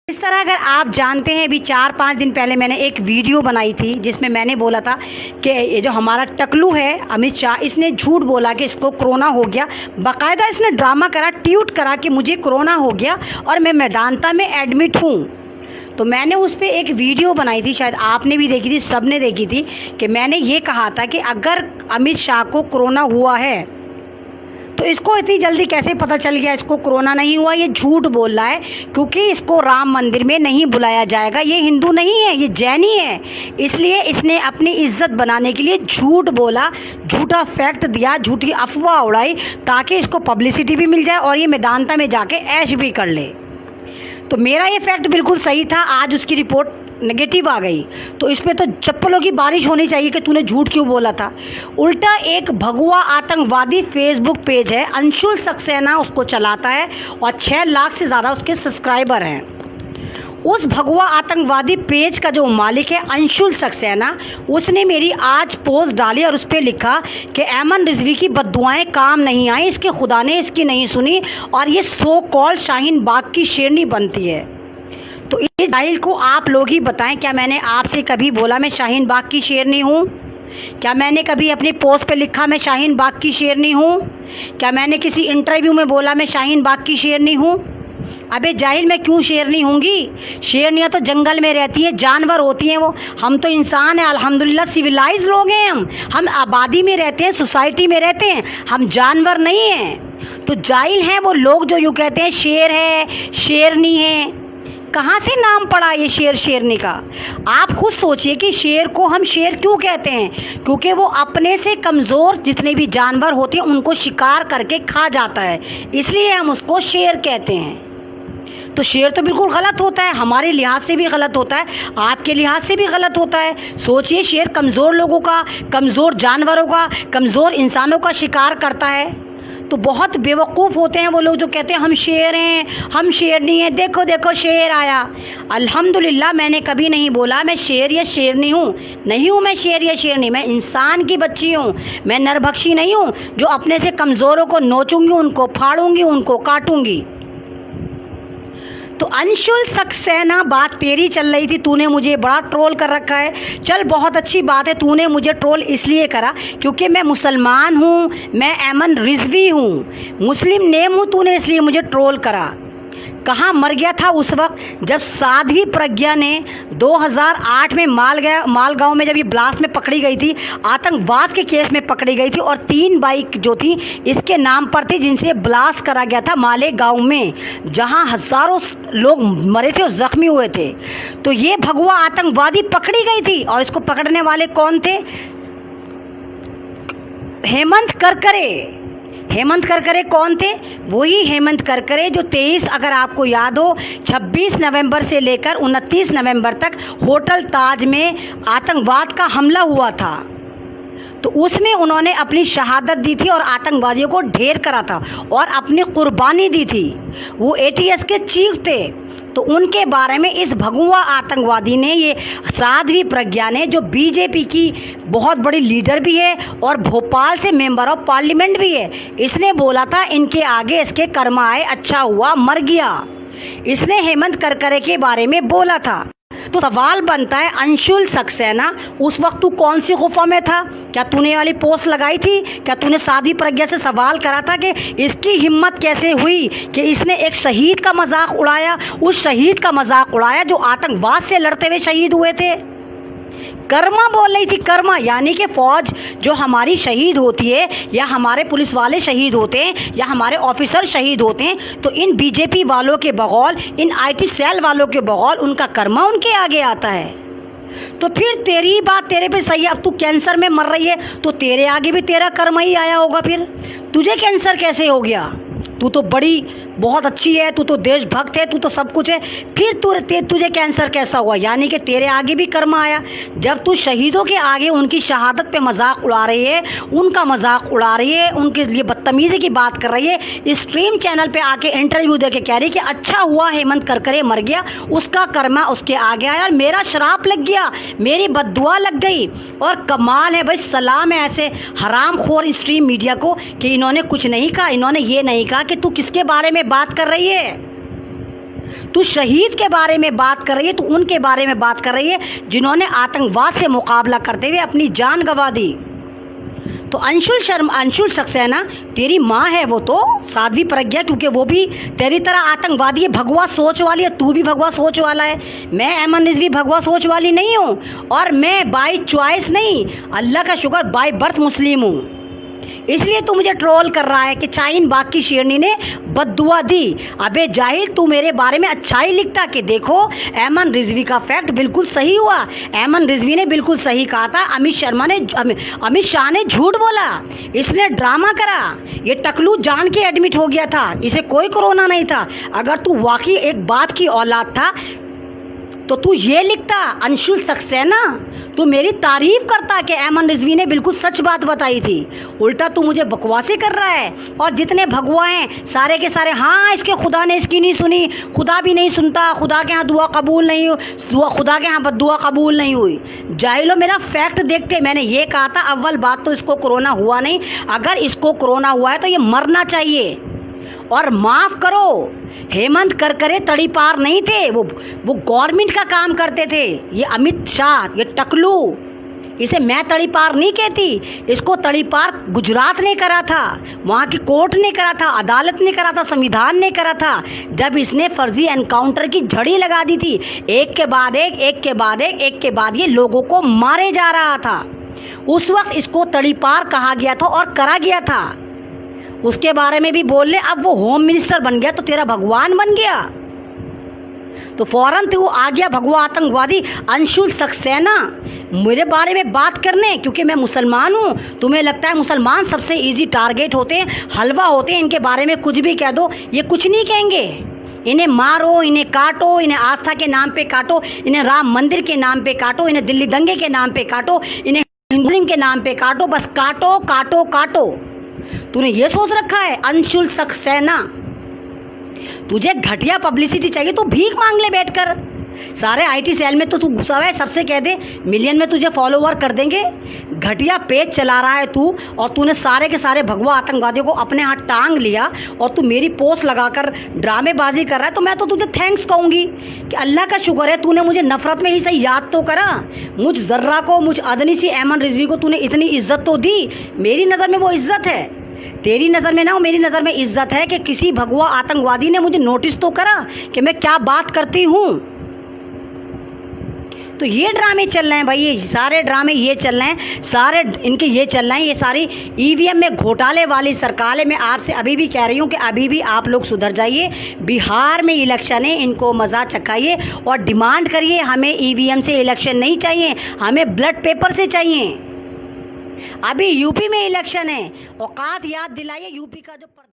इस तरह अगर आप जानते हैं, अभी 4-5 दिन पहले मैंने एक वीडियो बनाई थी जिसमें मैंने बोला था कि ये जो हमारा टकलू है अमित शाह, इसने झूठ बोला कि इसको कोरोना हो गया। बाकायदा इसने ड्रामा करा, ट्वीट करा कि मुझे कोरोना हो गया और मैं मेदांता में एडमिट हूँ। तो मैंने उस पर एक वीडियो बनाई थी, शायद आपने भी देखी थी, सब ने देखी थी, कि मैंने ये कहा था कि अगर अमित शाह को कोरोना हुआ है तो इसको इतनी जल्दी कैसे पता चल गया इसको कोरोना नहीं हुआ। ये झूठ बोल रहा है क्योंकि इसको राम मंदिर में नहीं बुलाया जाएगा। ये हिंदू नहीं है, ये जैनी है, इसलिए इसने अपनी इज्जत बनाने के लिए झूठ बोला, झूठा फैक्ट दिया, झूठी अफवाह उड़ाई ताकि इसको पब्लिसिटी भी मिल जाए और ये मेदांता में जाके ऐश भी कर ले। तो मेरा ये फैक्ट बिल्कुल सही था, आज उसकी रिपोर्ट नेगेटिव आ गई। तो इस पे तो चप्पलों की बारिश होनी चाहिए कि तूने झूठ क्यों बोला था। उल्टा एक भगवा आतंकवादी फेसबुक पेज है, अंशुल सक्सेना उसको चलाता है और 6 लाख से ज़्यादा उसके सब्सक्राइबर हैं। उस भगवा आतंकवादी पेज का जो मालिक है अंशुल सक्सेना, उसने मेरी आज पोस्ट डाली और उस पर लिखा कि ऐमन रिजवी की बद्दुआएं काम नहीं आई, इसके खुदा ने इसकी नहीं सुनी और ये सो कॉल शाहीन बाग की शेरनी बनती है। तो इस जाहिल को आप लोग ही बताएं, क्या मैंने आपसे कभी बोला मैं शाहीन बाग की शेरनी हूँ? क्या मैंने कभी अपनी पोस्ट पे लिखा मैं शाहीन बाग की शेरनी हूँ? क्या मैंने किसी इंटरव्यू में बोला मैं शाहीन बाग की शेरनी हूँ? अबे जाहिल, मैं क्यों शेरनी होंगी? शेरनियाँ तो जंगल में रहती हैं, जानवर होती हैं वो। हम तो इंसान हैं, अल्हम्दुलिल्लाह सिविलाइज लोग हैं। हम आबादी में रहते हैं, सोसाइटी में रहते हैं, हम जानवर नहीं हैं। तो जाहिल हैं वो लोग जो यूँ कहते हैं शेर है, शेरनी है। कहाँ से नाम पड़ा ये शेर शेरनी का? आप खुद सोचिए कि शेर को हम शेर क्यों कहते हैं? क्योंकि वो अपने से कमज़ोर जितने भी जानवर होते हैं उनको शिकार करके खा जाता है, इसलिए हम उसको शेर कहते हैं। तो शेर तो बिल्कुल गलत होता है, हमारे लिहाज से भी गलत होता है, आपके लिहाज से भी गलत होता है। सोचिए, शेर कमज़ोर लोगों का, कमज़ोर जानवरों का, कमज़ोर इंसानों का शिकार करता है। तो बहुत बेवकूफ़ होते हैं वो लोग जो कहते हैं हम शेर हैं, हम शेरनी हैं, देखो देखो शेर आया। अल्हम्दुलिल्लाह मैंने कभी नहीं बोला मैं शेर या शेरनी हूँ, नहीं हूँ मैं शेर या शेरनी। मैं इंसान की बच्ची हूँ, मैं नरभक्षी नहीं हूँ जो अपने से कमज़ोरों को नोचूंगी, उनको फाड़ूंगी, उनको काटूंगी। तो अंशुल सक्सेना, बात तेरी चल रही थी, तूने मुझे बड़ा ट्रोल कर रखा है। चल बहुत अच्छी बात है, तूने मुझे ट्रोल इसलिए करा क्योंकि मैं मुसलमान हूँ, मैं ऐमन रिजवी हूँ, मुस्लिम नेम हूँ, तूने इसलिए मुझे ट्रोल करा। कहाँ मर गया था उस वक्त जब साध्वी प्रज्ञा ने 2008 में मालगांव में जब ये ब्लास्ट में पकड़ी गई थी, आतंकवाद के केस में पकड़ी गई थी और 3 बाइक जो थी इसके नाम पर थी जिनसे ब्लास्ट करा गया था मालेगांव में, जहां हज़ारों लोग मरे थे और ज़ख्मी हुए थे। तो ये भगवा आतंकवादी पकड़ी गई थी और इसको पकड़ने वाले कौन थे? हेमंत करकरे। हेमंत करकरे कौन थे? वही हेमंत करकरे जो 23, अगर आपको याद हो, 26 नवंबर से लेकर 29 नवंबर तक होटल ताज में आतंकवाद का हमला हुआ था। तो उसमें उन्होंने अपनी शहादत दी थी और आतंकवादियों को ढेर करा था और अपनी कुर्बानी दी थी। वो ATS के चीफ थे। तो उनके बारे में इस भगवा आतंकवादी ने, ये साध्वी प्रज्ञा ने, जो बीजेपी की बहुत बड़ी लीडर भी है और भोपाल से मेंबर ऑफ पार्लियामेंट भी है, इसने बोला था इनके आगे इसके कर्म आए, अच्छा हुआ मर गया। इसने हेमंत करकरे के बारे में बोला था। तो सवाल बनता है अंशुल सक्सेना, उस वक्त तू कौन सी गुफा में था? क्या तूने वाली पोस्ट लगाई थी? क्या तूने साध्वी प्रज्ञा से सवाल करा था कि इसकी हिम्मत कैसे हुई कि इसने एक शहीद का मजाक उड़ाया, उस शहीद का मजाक उड़ाया जो आतंकवाद से लड़ते हुए शहीद हुए थे? कर्मा बोल रही थी, कर्मा, यानी कि फौज जो हमारी शहीद होती है या हमारे पुलिस वाले शहीद होते हैं या हमारे ऑफिसर शहीद होते हैं, तो इन बीजेपी वालों के बगौल, इन IT सेल वालों के बगौल उनका कर्मा उनके आगे आता है। तो फिर तेरी बात तेरे पे सही है। अब तू कैंसर में मर रही है तो तेरे आगे भी तेरा कर्मा ही आया होगा। फिर तुझे कैंसर कैसे हो गया? तू तो बड़ी बहुत अच्छी है, तू तो देशभक्त है, तू तो सब कुछ है, फिर तुझे कैंसर कैसा हुआ? यानी कि तेरे आगे भी कर्मा आया। जब तू शहीदों के आगे उनकी शहादत पे मजाक उड़ा रही है, उनका मजाक उड़ा रही है, उनके लिए बदतमीजी की बात कर रही है, स्ट्रीम चैनल पे आके इंटरव्यू दे के कह रही कि अच्छा हुआ हेमंत करकरे मर गया, उसका कर्मा उसके आगे आया और मेरा श्राप लग गया, मेरी बद्दुआ लग गई। और कमाल है भाई, सलाम है ऐसे हरामखोर स्ट्रीम मीडिया को कि इन्होंने कुछ नहीं कहा, इन्होंने ये नहीं कहा कि तू किसके बारे में बात कर रही है। तू शहीद के बारे में बात कर रही है, तू उनके बारे में बात कर रही है जिन्होंने आतंकवाद से मुकाबला करते हुए अपनी जान गंवा दी। तो अंशुल सक्सेना तेरी माँ है, वो तो साध्वी प्रज्ञा, क्योंकि वो भी तेरी तरह आतंकवादी है, भगवा सोच वाली है, तू भी भगवा सोच वाला है। मैं ऐमन रिजवी भगवा सोच वाली नहीं हूँ, और मैं बाय चॉइस नहीं, अल्लाह का शुक्र बाय बर्थ मुस्लिम हूँ। इसलिए तू मुझे ट्रोल कर रहा है कि शाहीन बाग की शेरनी ने बद्दुआ दी। अबे जाहिल, तू मेरे बारे में अच्छा ही लिखता कि देखो ऐमन रिजवी का फैक्ट बिल्कुल सही हुआ। ऐमन रिजवी ने बिल्कुल सही कहा था, अमित शाह ने झूठ बोला, इसने ड्रामा करा, ये टकलू जान के एडमिट हो गया था, इसे कोई कोरोना नहीं था। अगर तू वाकई एक बाप की औलाद था तो तू ये लिखता, अंशुल सक्सेना, तू मेरी तारीफ करता कि ऐमन रिजवी ने बिल्कुल सच बात बताई थी। उल्टा तू मुझे बकवासी कर रहा है। और जितने भगवा हैं सारे के सारे, हाँ इसके खुदा ने इसकी नहीं सुनी, खुदा भी नहीं सुनता, खुदा के यहाँ दुआ कबूल नहीं हुई, खुदा के यहाँ बद्दुआ कबूल नहीं हुई। जाहिलो, मेरा फैक्ट देखते, मैंने ये कहा था अव्वल बात तो इसको कोरोना हुआ नहीं, अगर इसको कोरोना हुआ है तो ये मरना चाहिए। और माफ़ करो, हेमंत करकरे तड़ी पार नहीं थे, वो गवर्नमेंट का काम करते थे। ये अमित शाह, ये टकलू, इसे मैं तड़ी पार नहीं कहती, इसको तड़ी पार गुजरात ने करा था, वहाँ की कोर्ट ने करा था, अदालत ने करा था, संविधान ने करा था, जब इसने फर्जी एनकाउंटर की झड़ी लगा दी थी। एक के बाद एक ये लोगों को मारे जा रहा था। उस वक्त इसको तड़ी पार कहा गया था और करा गया था। उसके बारे में भी बोल ले। अब वो होम मिनिस्टर बन गया तो तेरा भगवान बन गया, तो फौरन तो वो आ गया भगवा आतंकवादी अंशुल सक्सेना मेरे बारे में बात करने, क्योंकि मैं मुसलमान हूँ। तुम्हें लगता है मुसलमान सबसे इजी टारगेट होते हैं, हलवा होते हैं, इनके बारे में कुछ भी कह दो ये कुछ नहीं कहेंगे। इन्हें मारो, इन्हें काटो, इन्हें आस्था के नाम पे काटो, इन्हें राम मंदिर के नाम पे काटो, इन्हें दिल्ली दंगे के नाम पे काटो, इन्हें हिंदू के नाम पे काटो, बस काटो काटो काटो। तूने ये सोच रखा है अंशुल सक्सेना, तुझे घटिया पब्लिसिटी चाहिए तो भीख मांग ले बैठकर। सारे आईटी सेल में तो तू घुसा हुआ है, सबसे कह दे मिलियन में तुझे फॉलोवर कर देंगे। घटिया पेज चला रहा है तू, और तूने सारे के सारे भगवा आतंकवादियों को अपने हाथ टांग लिया, और तू मेरी पोस्ट लगाकर ड्रामेबाजी कर रहा है। तो मैं तो तुझे थैंक्स कहूँगी कि अल्लाह का शुक्र है तूने मुझे नफरत में ही सही याद तो करा। मुझ जर्रा को, मुझ अदनी सी ऐमन रिजवी को तूने इतनी इज्जत तो दी। मेरी नज़र में वो इज्जत है, तेरी नज़र में ना हो, मेरी नज़र में इज्जत है कि किसी भगवा आतंकवादी ने मुझे नोटिस तो करा कि मैं क्या बात करती हूँ। तो ये ड्रामे चल रहे हैं भाई, ये सारे ड्रामे ये चल रहे हैं, सारे इनके ये चल रहे हैं। ये सारी ईवीएम में घोटाले वाली सरकार है। मैं आपसे अभी भी कह रही हूँ कि अभी भी आप लोग सुधर जाइए। बिहार में इलेक्शन है, इनको मज़ा चखाइए और डिमांड करिए, हमें ईवीएम से इलेक्शन नहीं चाहिए, हमें ब्लड पेपर से चाहिए। अभी यूपी में इलेक्शन है, औकात याद दिलाइए यूपी का जो